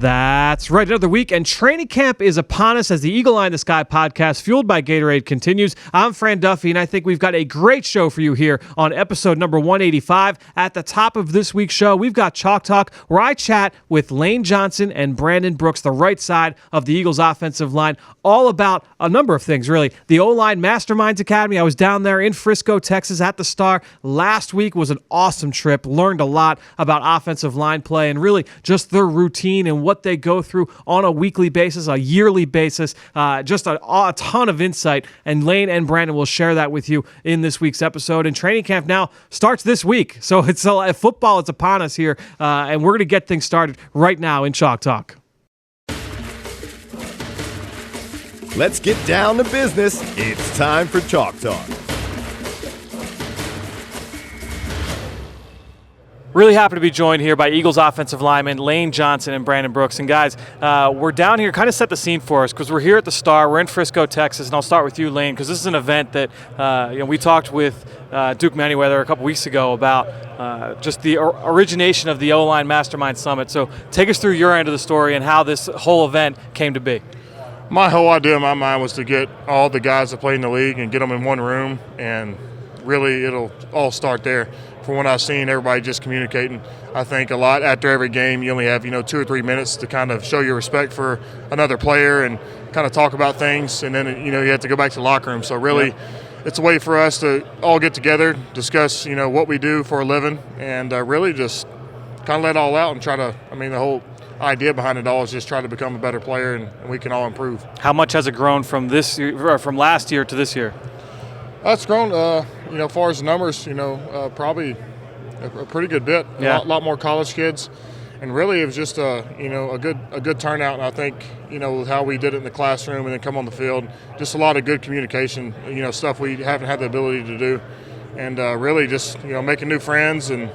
That's right, another week, and training camp is upon us as the Eagle Eye in the Sky podcast, fueled by Gatorade, continues. I'm Fran Duffy, and I think we've got a great show for you here on episode number 185. At the top of this week's show, we've got Chalk Talk, where I chat with Lane Johnson and Brandon Brooks, the right side of the Eagles offensive line, all about a number of things, really. The OL Masterminds Academy, I was down there in Frisco, Texas at the Star. Last week was an awesome trip, learned a lot about offensive line play and really just their routine and what they go through on a weekly basis, a yearly basis, just a ton of insight. And Lane and Brandon will share that with you in this week's episode. And training camp now starts this week. So it's football is upon us here, and we're going to get things started right now in Chalk Talk. Let's get down to business. It's time for Chalk Talk. Really happy to be joined here by Eagles offensive linemen Lane Johnson and Brandon Brooks. And guys, we're down here, kind of set the scene for us because we're here at the Star. We're in Frisco, Texas, and I'll start with you, Lane, because this is an event that we talked with Duke Manyweather a couple weeks ago about just the origination of the OL Masterminds Summit. So take us through your end of the story and how this whole event came to be. My whole idea in my mind was to get all the guys that play in the league and get them in one room, and really it'll all start there. From what I've seen, everybody just communicating. I think a lot after every game, you only have 2 or 3 minutes to kind of show your respect for another player and kind of talk about things, and then you have to go back to the locker room. So really, it's a way for us to all get together, discuss what we do for a living, and really just kind of let it all out and try to. The whole idea behind it all is just try to become a better player, and we can all improve. How much has it grown from this year, or from last year to this year? It's grown, as far as the numbers, probably a pretty good bit. Yeah. A lot more college kids, and really it was just a good turnout. And I think with how we did it in the classroom and then come on the field, just a lot of good communication. Stuff we haven't had the ability to do, and really just making new friends and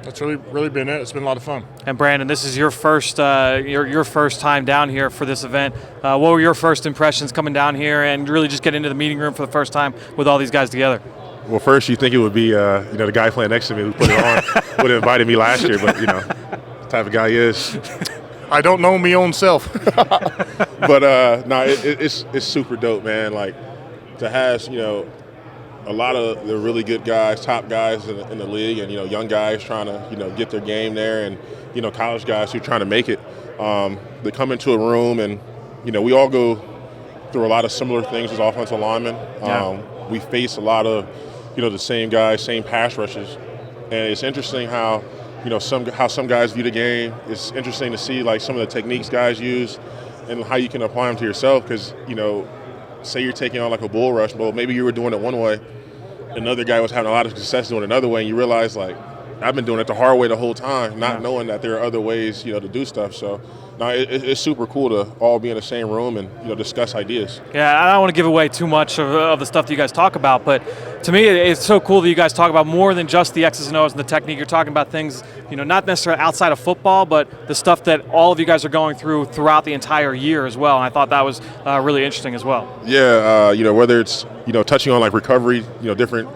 that's really been it. It's been a lot of fun. And Brandon, this is your first your first time down here for this event. What were your first impressions coming down here and really just getting into the meeting room for the first time with all these guys together? Well, first you think it would be the guy playing next to me who put it on would have invited me last year, but the type of guy he is. I don't know me own self. But it's super dope, man. Like to have a lot of the really good guys, top guys in the league, and young guys trying to get their game there, and college guys who are trying to make it. They come into a room, and we all go through a lot of similar things as offensive linemen. We face a lot of the same guys, same pass rushes, and it's interesting how some guys view the game. It's interesting to see like some of the techniques guys use and how you can apply them to yourself, because say you're taking on like a bull rush, well, maybe you were doing it one way, another guy was having a lot of success doing it another way, and you realize like I've been doing it the hard way the whole time, not knowing that there are other ways to do stuff. So it's super cool to all be in the same room and discuss ideas. Yeah, I don't want to give away too much of the stuff that you guys talk about, but to me it's so cool that you guys talk about more than just the X's and O's and the technique. You're talking about things not necessarily outside of football, but the stuff that all of you guys are going through throughout the entire year as well, and I thought that was really interesting as well. Yeah, whether it's touching on like recovery, different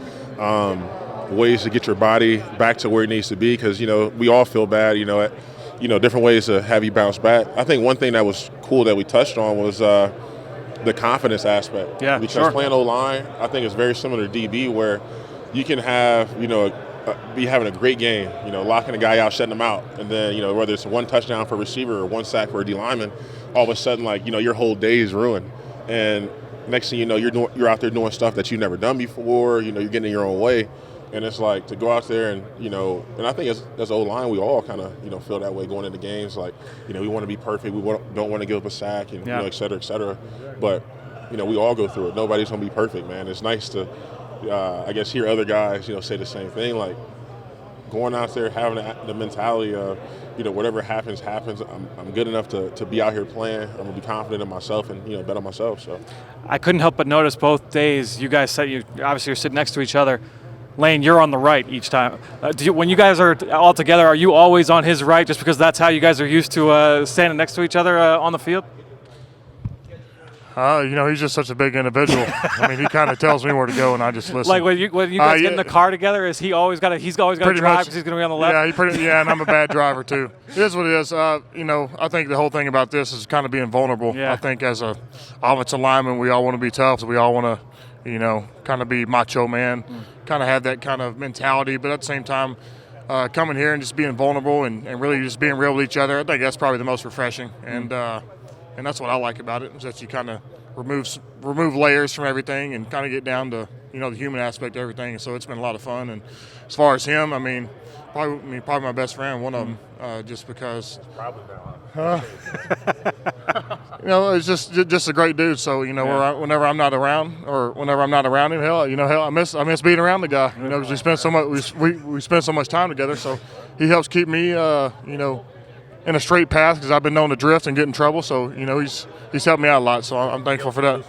ways to get your body back to where it needs to be, because we all feel bad, at different ways to have you bounce back. I think one thing that was cool that we touched on was the confidence aspect. Yeah, because playing O-line, I think it's very similar to DB, where you can have be having a great game, locking a guy out, shutting him out, and then whether it's one touchdown for a receiver or one sack for a D lineman, all of a sudden like your whole day is ruined, and next thing you know you're out there doing stuff that you've never done before. You're getting in your own way. And it's like to go out there and, and I think as O-line, we all kind of, feel that way going into games. Like, we want to be perfect. We don't want to give up a sack and, et cetera, et cetera. But, we all go through it. Nobody's going to be perfect, man. It's nice to, I guess, hear other guys, say the same thing. Like, going out there, having the mentality of, whatever happens. I'm good enough to be out here playing. I'm going to be confident in myself and, bet on myself. So I couldn't help but notice both days you guys obviously you're sitting next to each other. Lane, you're on the right each time. When you guys are all together, are you always on his right just because that's how you guys are used to standing next to each other on the field? He's just such a big individual. I mean, he kind of tells me where to go, and I just listen. Like when you guys get in the car together, he's always got to drive because he's going to be on the left? Yeah, and I'm a bad driver too. It is what it is. I think the whole thing about this is kind of being vulnerable. Yeah. I think as a offensive lineman, we all want to be tough. So we all want to, kind of be macho man, kind of have that kind of mentality. But at the same time, coming here and just being vulnerable and really just being real with each other, I think that's probably the most refreshing. And that's what I like about it, is that you kind of remove layers from everything and kind of get down to the human aspect of everything. And so it's been a lot of fun. And as far as him, probably my best friend, one of them, just because. Probably not. It's just a great dude. So whenever I'm not around, or whenever I'm not around him, I miss being around the guy. Because we spend so much we spend so much time together. So he helps keep me in a straight path, because I've been known to drift and get in trouble. So he's helped me out a lot. So I'm thankful for that.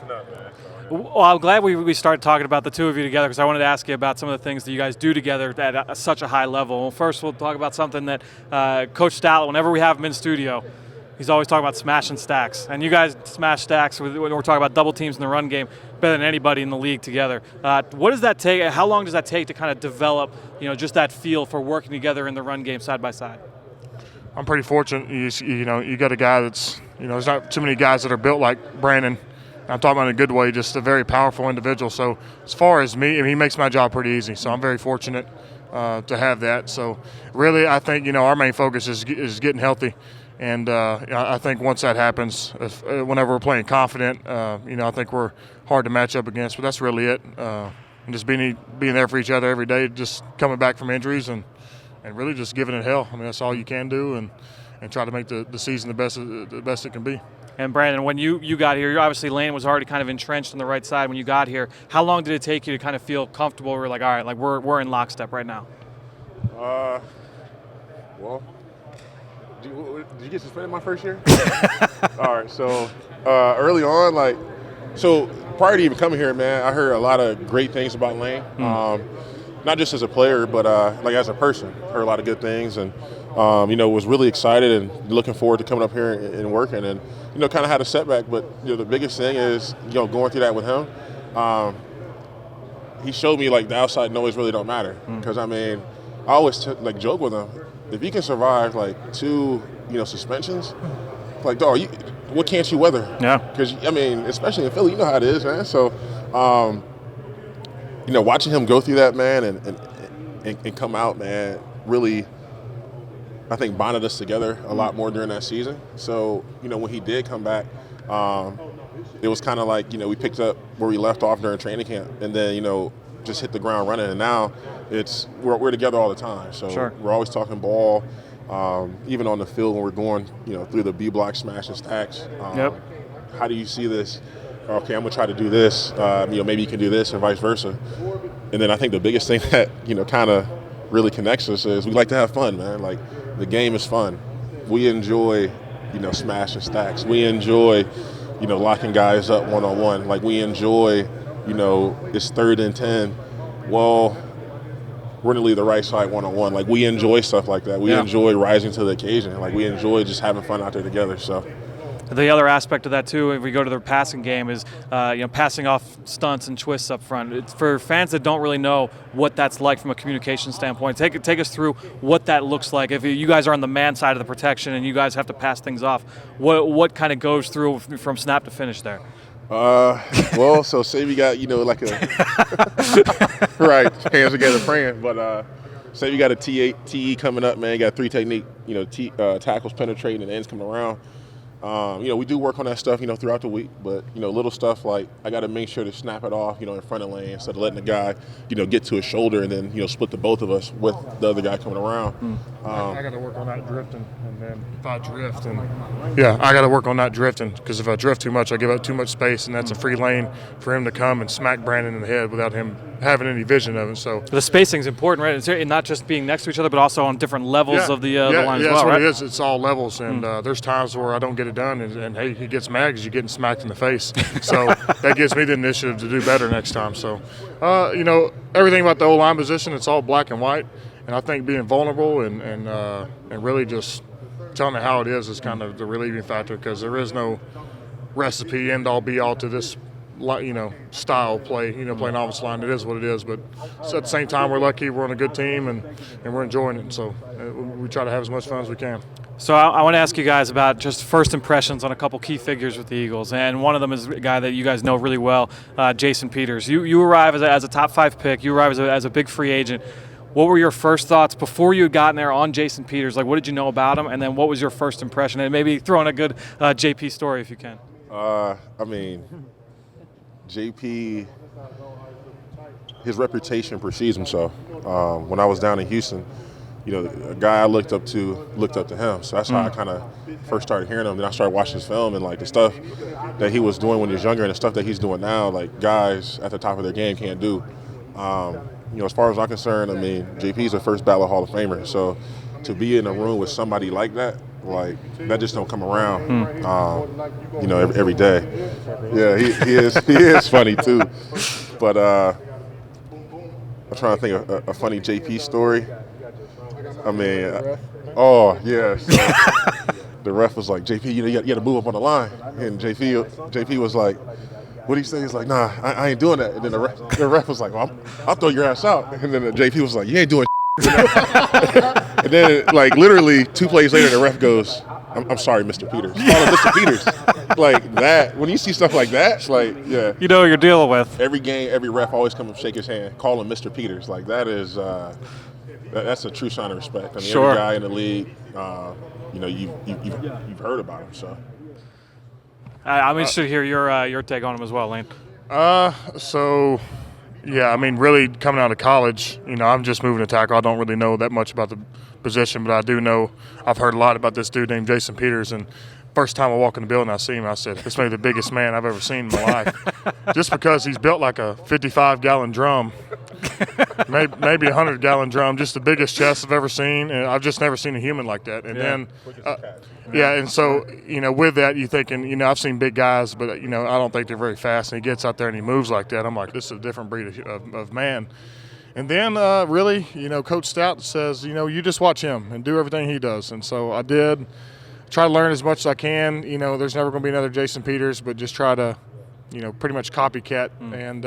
Well, I'm glad we started talking about the two of you together, because I wanted to ask you about some of the things that you guys do together at such a high level. Well, first, we'll talk about something that Coach Stallet, whenever we have him in studio, he's always talking about smashing stacks. And you guys smash stacks when we're talking about double teams in the run game better than anybody in the league together. What does that take? How long does that take to kind of develop, just that feel for working together in the run game side by side? I'm pretty fortunate. You got a guy that's, there's not too many guys that are built like Brandon. I'm talking about in a good way, just a very powerful individual. So as far as me, he makes my job pretty easy. So I'm very fortunate to have that. So really, I think, our main focus is getting healthy. And I think once that happens, whenever we're playing confident, I think we're hard to match up against. But that's really it. And just being there for each other every day, just coming back from injuries and really just giving it hell. That's all you can do, and try to make the season the best it can be. And Brandon, when you got here, obviously Lane was already kind of entrenched on the right side when you got here. How long did it take you to kind of feel comfortable? We're like, all right, like we're in lockstep right now. Well, did you get suspended my first year? All right, so early on, prior to even coming here, man, I heard a lot of great things about Lane. Not just as a player, but as a person. Heard a lot of good things, and was really excited and looking forward to coming up here and working. And kind of had a setback, but the biggest thing is going through that with him. He showed me the outside noise really don't matter, because I always joke with him, if you can survive 2 suspensions, dog, what can't you weather? Yeah. Because especially in Philly, you know how it is, man. So. Watching him go through that, man, and come out, man, really, I think bonded us together a lot more during that season. So, when he did come back, it was kind of we picked up where we left off during training camp, and then, just hit the ground running. And now we're together all the time. So sure. We're always talking ball, even on the field when we're going, through the B block smashing stacks. Yep. How do you see this? Okay, I'm gonna try to do this. Maybe you can do this, and vice versa. And then I think the biggest thing that kind of really connects us is we like to have fun, man. The game is fun. We enjoy, smashing stacks. We enjoy, locking guys up one-on-one. We enjoy, it's 3rd and 10. Well, we're gonna leave the right side one-on-one. We enjoy stuff like that. We enjoy rising to the occasion. We enjoy just having fun out there together. So. The other aspect of that too, if we go to the passing game, is passing off stunts and twists up front. It's for fans that don't really know what that's like from a communication standpoint. Take us through what that looks like. If you guys are on the man side of the protection and you guys have to pass things off, what kind of goes through from snap to finish there? So say we got right, hands together praying, but say we got a TE coming up, man. You got 3 technique, tackles penetrating and ends coming around. We do work on that stuff, throughout the week, but, little stuff like I got to make sure to snap it off, in front of lane instead of letting the guy, get to his shoulder and then, split the both of us with the other guy coming around. I got to work on that drifting, and then if I drift, I got to work on not drifting, because if I drift too much, I give up too much space, and that's a free lane for him to come and smack Brandon in the head without him having any vision of it. So the spacing is important, right? It's not just being next to each other, but also on different levels of the line as well, that's what right? it is. It's all levels, and there's times where I don't get it done, and hey, he gets mad because you're getting smacked in the face. So that gives me the initiative to do better next time. So, everything about the O-line position, it's all black and white, and I think being vulnerable and really just telling it how it is kind of the relieving factor, because there is no recipe, end all be all to this, style play. Playing offensive line, it is what it is. But at the same time, we're lucky. We're on a good team, and we're enjoying it. And so we try to have as much fun as we can. So I want to ask you guys about just first impressions on a couple key figures with the Eagles, and one of them is a guy that you guys know really well, Jason Peters. You arrive as a top 5 pick. You arrive as a big free agent. What were your first thoughts before you had gotten there on Jason Peters? Like, what did you know about him, and then what was your first impression? And maybe throw in a good JP story if you can. JP, his reputation precedes himself. When I was down in Houston, a guy I looked up to him. So that's how I kind of first started hearing him. Then I started watching his film, and like the stuff that he was doing when he was younger and the stuff that he's doing now, like guys at the top of their game can't do. As far as I'm concerned, JP's a first ballot Hall of Famer. So to be in a room with somebody like that, that just don't come around, every day. Yeah, he is funny too. But I'm trying to think of a funny JP story. The ref was like, JP, you got to move up on the line. And JP was like, what do you say? He's like, nah, I ain't doing that. And then the ref was like, well, I'll throw your ass out. And then JP was like, you ain't doing And then, literally 2 plays later, the ref goes, I'm sorry, Mr. Peters. Call him Mr. Peters. Like that. When you see stuff like that, yeah. You know what you're dealing with. Every game, every ref always come and shake his hand, call him Mr. Peters. Like that is, that's a true sign of respect. Sure. Every guy in the league, you've heard about him. So. I'm interested to hear your take on him as well, Lane. Really coming out of college, I'm just moving to tackle. I don't really know that much about the position, but I do know I've heard a lot about this dude named Jason Peters. And first time I walk in the building, I see him, I said, this may be the biggest man I've ever seen in my life. Just because he's built like a 55-gallon drum, maybe a 100-gallon drum, just the biggest chest I've ever seen. And I've just never seen a human like that. And then, and so, with that, you're thinking, I've seen big guys, but, I don't think they're very fast. And he gets out there and he moves like that. I'm like, this is a different breed of man. And then, Coach Stout says, you just watch him and do everything he does. And so I did. Try to learn as much as I can. There's never going to be another Jason Peters, but just try to, pretty much copycat. And,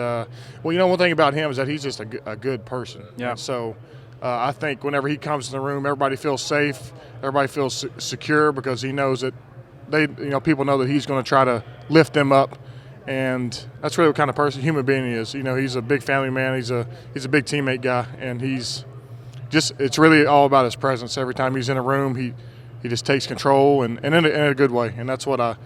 one thing about him is that he's just a good person. Yeah. And so I think whenever he comes in the room, everybody feels safe. Everybody feels secure because he knows that people know that he's going to try to lift them up. And that's really what kind of human being he is. He's a big family man. He's a big teammate guy. And it's really all about his presence. Every time he's in a room, he just takes control and in a good way. And that's what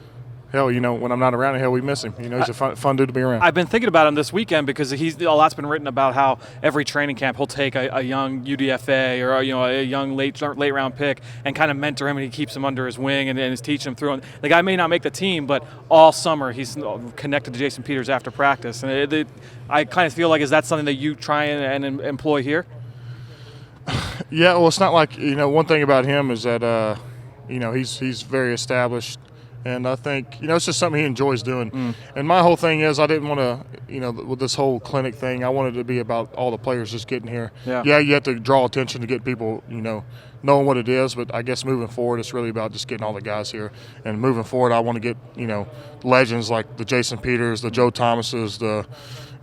when I'm not around, we miss him. He's a fun dude to be around. I've been thinking about him this weekend because a lot's been written about how every training camp he'll take a young UDFA or a young late round pick and kind of mentor him, and he keeps him under his wing and is teaching him through. The guy may not make the team, but all summer he's connected to Jason Peters after practice. And I kind of feel like, is that something that you try and employ here? Yeah, well, it's not like, one thing about him is that, he's very established. And I think, it's just something he enjoys doing. And my whole thing is I didn't want to, with this whole clinic thing, I wanted it to be about all the players just getting here. Yeah, you have to draw attention to get people, knowing what it is. But I guess moving forward, it's really about just getting all the guys here. And moving forward, I want to get, legends like the Jason Peters, the Joe Thomases, the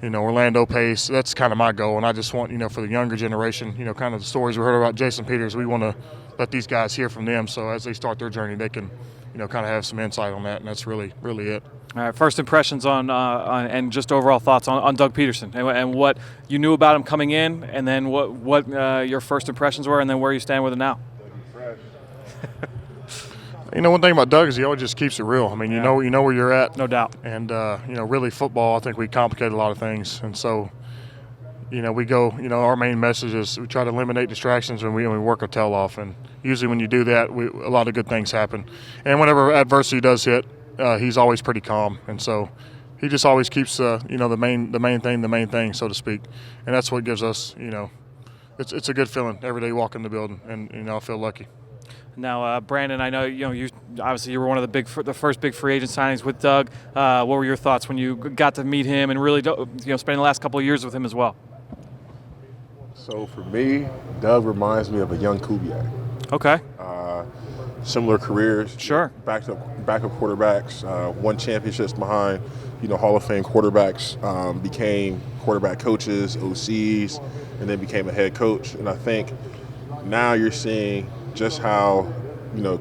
Orlando Pace. That's kind of my goal. And I just want, for the younger generation, kind of the stories we heard about Jason Peters, we want to let these guys hear from them. So as they start their journey, they can, kind of have some insight on that. And that's really, really it. All right, first impressions on and just overall thoughts on Doug Pederson and what you knew about him coming in, and then what your first impressions were, and then where you stand with him now. One thing about Doug is he always just keeps it real. You know where you're at. No doubt. And, really football, I think we complicate a lot of things. And so, we go, our main message is we try to eliminate distractions when we work our tail off. And usually when you do that, a lot of good things happen. And whenever adversity does hit, he's always pretty calm. And so he just always keeps, the main thing, so to speak. And that's what gives us, it's a good feeling every day you walk in the building. And, I feel lucky. Now, Brandon, I know you obviously you were one of the first big free agent signings with Doug. What were your thoughts when you got to meet him and really spending the last couple of years with him as well? So for me, Doug reminds me of a young Kubiak. Okay. similar careers. Sure. Backup quarterbacks, won championships behind, Hall of Fame quarterbacks, became quarterback coaches, OCs, and then became a head coach. And I think now you're seeing just how,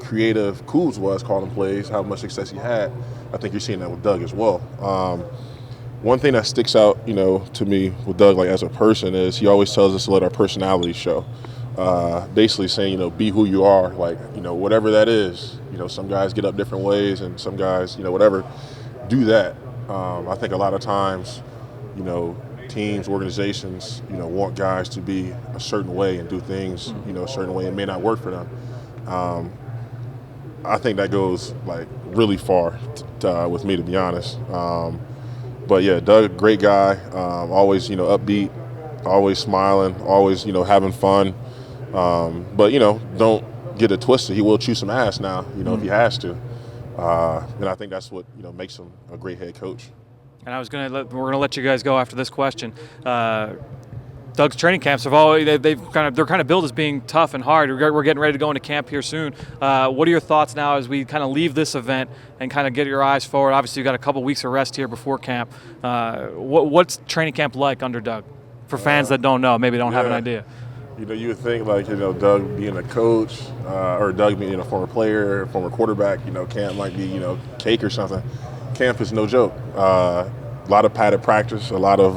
creative Kuz was calling plays, how much success he had. I think you're seeing that with Doug as well. One thing that sticks out, to me with Doug, like as a person, is he always tells us to let our personalities show. Basically saying, be who you are, like, whatever that is. Some guys get up different ways, and some guys, whatever, do that. I think a lot of times, teams, organizations, want guys to be a certain way and do things, a certain way. It may not work for them. I think that goes like really far with me, to be honest. But yeah, Doug, great guy. Always, upbeat, always smiling, always, having fun. But don't get it twisted. He will chew some ass now, if he has to. And I think that's what makes him a great head coach. And we're gonna let you guys go after this question. Doug's training camps have always they're kind of billed as being tough and hard. We're getting ready to go into camp here soon. What are your thoughts now as we kind of leave this event and kind of get your eyes forward? Obviously, you've got a couple weeks of rest here before camp. What's training camp like under Doug? For fans that don't know, maybe don't have an idea. You would think like, Doug being a coach or Doug being a former player, former quarterback, camp might be, cake or something. Camp is no joke. A lot of padded practice, a lot of,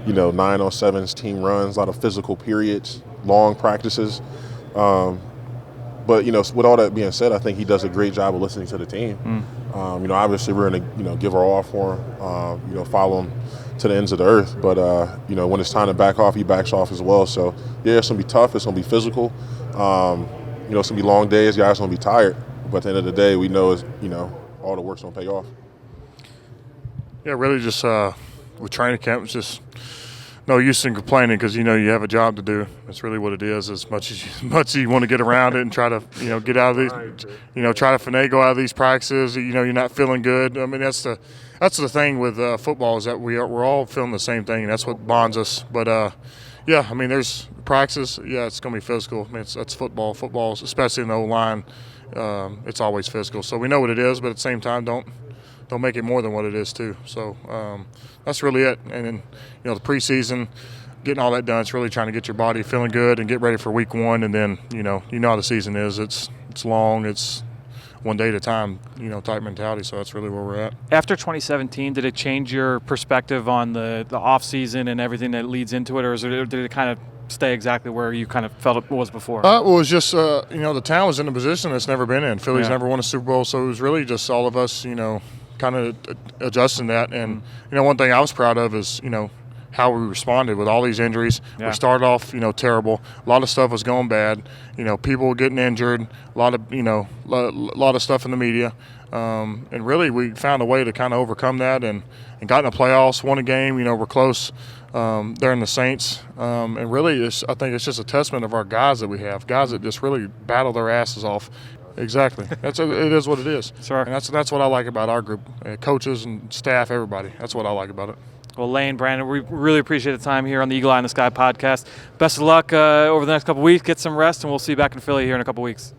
9-on-7s team runs, a lot of physical periods, long practices. But, with all that being said, I think he does a great job of listening to the team. Obviously we're going to, give our all for him, follow him to the ends of the earth. But, when it's time to back off, he backs off as well. So, yeah, it's going to be tough. It's going to be physical. It's going to be long days. Guys are going to be tired. But at the end of the day, we know, all the work's going to pay off. Yeah, really just with training camp, it's just no use in complaining because, you have a job to do. That's really what it is. As much as you want to get around it and try to, get out of these, try to finagle out of these practices, you're not feeling good. I mean, that's the thing with football is that we're all feeling the same thing, and that's what bonds us. But, yeah, I mean, there's practice. Yeah, it's going to be physical. I mean, that's football. Football, especially in the O-line, it's always physical. So we know what it is, but at the same time, don't make it more than what it is too. So that's really it. And then, the preseason, getting all that done, it's really trying to get your body feeling good and get ready for week one. And then, you know how the season is. It's long. It's one day at a time, type mentality. So that's really where we're at. After 2017, did it change your perspective on the off season and everything that leads into it, or did it kind of stay exactly where you kind of felt it was before? Well, it was just, the town was in a position it's never been in. Philly's never won a Super Bowl, so it was really just all of us, kind of adjusting that. And, one thing I was proud of is, how we responded with all these injuries. Yeah. We started off, terrible. A lot of stuff was going bad. People were getting injured. A lot of stuff in the media. And really, we found a way to kind of overcome that and got in the playoffs, won a game. We're close there in the Saints. And really, I think it's just a testament of our guys that we have, guys that just really battle their asses off. Exactly. It is what it is. Sure. And that's what I like about our group, coaches and staff, everybody. That's what I like about it. Well, Lane, Brandon, we really appreciate the time here on the Eagle Eye in the Sky podcast. Best of luck over the next couple weeks. Get some rest, and we'll see you back in Philly here in a couple weeks.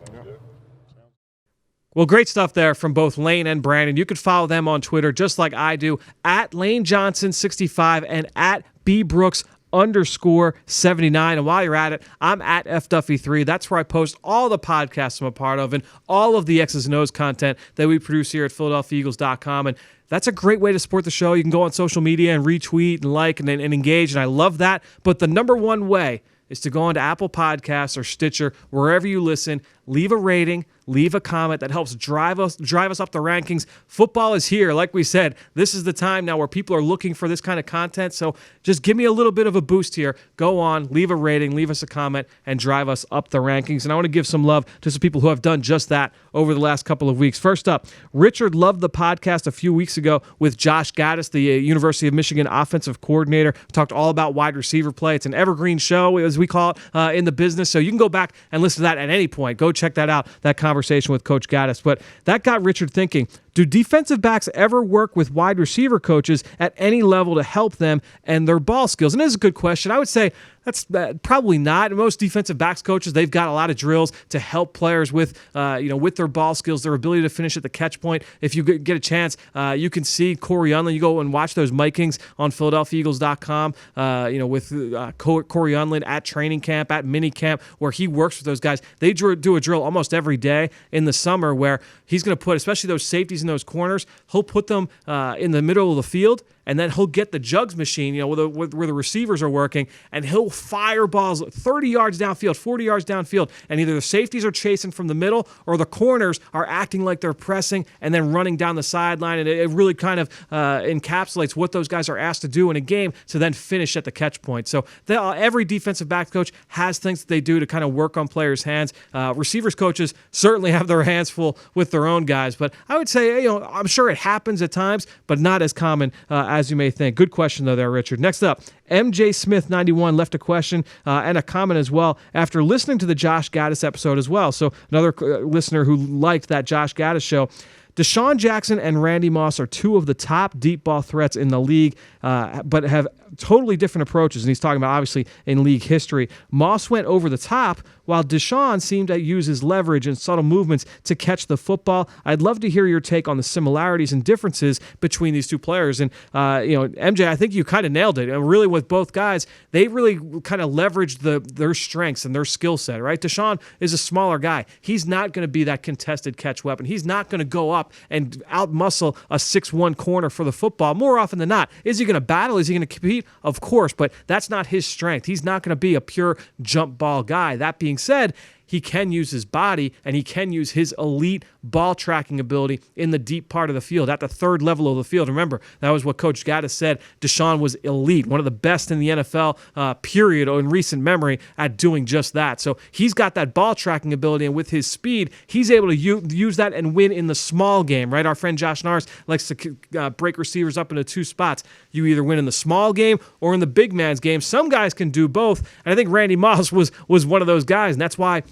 Well, great stuff there from both Lane and Brandon. You can follow them on Twitter just like I do, at LaneJohnson65 and at @BBrooks_79. And while you're at it, I'm at FDuffy3. That's where I post all the podcasts I'm a part of and all of the X's and O's content that we produce here at PhiladelphiaEagles.com. And that's a great way to support the show. You can go on social media and retweet and like and engage, and I love that. But the number one way is to go onto Apple Podcasts or Stitcher, wherever you listen, leave a rating, leave a comment. That helps drive us up the rankings. Football is here. Like we said, this is the time now where people are looking for this kind of content. So just give me a little bit of a boost here. Go on, leave a rating, leave us a comment, and drive us up the rankings. And I want to give some love to some people who have done just that over the last couple of weeks. First up, Richard loved the podcast a few weeks ago with Josh Gaddis, the University of Michigan offensive coordinator. We talked all about wide receiver play. It's an evergreen show, as we call it, in the business. So you can go back and listen to that at any point. Go check that out, that conversation with Coach Gaddis. But that got Richard thinking, Do defensive backs ever work with wide receiver coaches at any level to help them and their ball skills? And this is a good question. I would say that's probably not. Most defensive backs coaches, they've got a lot of drills to help players with, with their ball skills, their ability to finish at the catch point. If you get a chance, you can see Corey Unlin. You go and watch those Mikings on PhiladelphiaEagles.com, with Corey Unlin at training camp, at mini camp, where he works with those guys. They do a drill almost every day in the summer where he's going to put, especially those safeties in those corners, he'll put them in the middle of the field, and then he'll get the jugs machine, where the receivers are working, and he'll fire balls 30 yards downfield, 40 yards downfield, and either the safeties are chasing from the middle or the corners are acting like they're pressing and then running down the sideline, and it really kind of encapsulates what those guys are asked to do in a game to then finish at the catch point. So every defensive back coach has things that they do to kind of work on players' hands. Receivers coaches certainly have their hands full with their own guys, but I would say, I'm sure it happens at times, but not as common as you may think. Good question, though, there, Richard. Next up, MJ Smith 91 left a question and a comment as well after listening to the Josh Gaddis episode as well. So another listener who liked that Josh Gaddis show. Deshaun Jackson and Randy Moss are two of the top deep ball threats in the league, but have totally different approaches. And he's talking about, obviously, in league history. Moss went over the top, while Deshaun seemed to use his leverage and subtle movements to catch the football. I'd love to hear your take on the similarities and differences between these two players. And, MJ, I think you kind of nailed it. And really, with both guys, they really kind of leveraged their strengths and their skill set, right? Deshaun is a smaller guy. He's not going to be that contested catch weapon. He's not going to go up and out-muscle a 6'1" corner for the football more often than not. Is he going to battle? Is he going to compete? Of course, but that's not his strength. He's not going to be a pure jump ball guy. That being said, he can use his body and he can use his elite ball tracking ability in the deep part of the field, at the third level of the field. Remember, that was what Coach Gaddis said. Deshaun was elite, one of the best in the NFL, period, or in recent memory, at doing just that. So he's got that ball tracking ability, and with his speed, he's able to use that and win in the small game, right? Our friend Josh Norris likes to break receivers up into two spots. You either win in the small game or in the big man's game. Some guys can do both, and I think Randy Moss was one of those guys, and that's why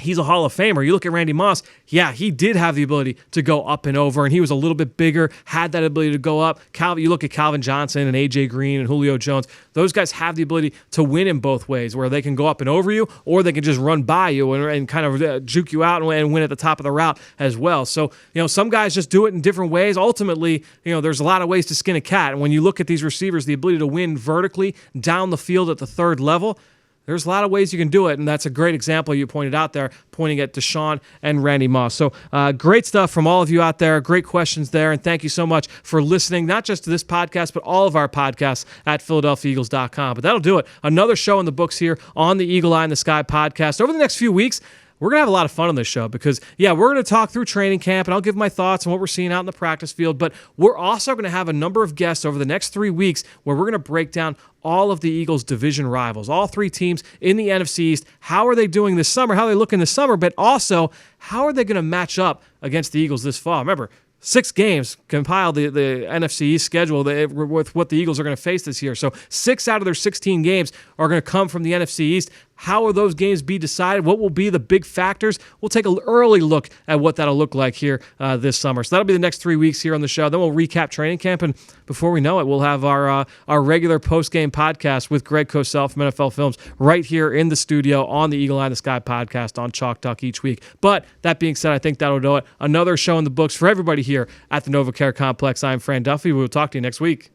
he's a Hall of Famer. You look at Randy Moss, yeah, he did have the ability to go up and over, and he was a little bit bigger, had that ability to go up. You look at Calvin Johnson and A.J. Green and Julio Jones. Those guys have the ability to win in both ways, where they can go up and over you, or they can just run by you and kind of juke you out and win at the top of the route as well. So, some guys just do it in different ways. Ultimately, there's a lot of ways to skin a cat. And when you look at these receivers, the ability to win vertically down the field at the third level, there's a lot of ways you can do it, and that's a great example you pointed out there, pointing at Deshaun and Randy Moss. So great stuff from all of you out there. Great questions there, and thank you so much for listening, not just to this podcast, but all of our podcasts at PhiladelphiaEagles.com. But that'll do it. Another show in the books here on the Eagle Eye in the Sky podcast. Over the next few weeks, we're going to have a lot of fun on this show because, we're going to talk through training camp, and I'll give my thoughts on what we're seeing out in the practice field, but we're also going to have a number of guests over the next 3 weeks where we're going to break down all of the Eagles' division rivals, all three teams in the NFC East. How are they doing this summer? How are they looking this summer? But also, how are they going to match up against the Eagles this fall? Remember, 6 games compile the NFC East schedule with what the Eagles are going to face this year. So 6 out of their 16 games are going to come from the NFC East. How will those games be decided? What will be the big factors? We'll take an early look at what that'll look like here this summer. So that'll be the next 3 weeks here on the show. Then we'll recap training camp, and before we know it, we'll have our regular post-game podcast with Greg Cosell from NFL Films right here in the studio on the Eagle Eye in the Sky podcast on Chalk Talk each week. But that being said, I think that'll do it. Another show in the books for everybody here at the NovaCare Complex. I'm Fran Duffy. We'll talk to you next week.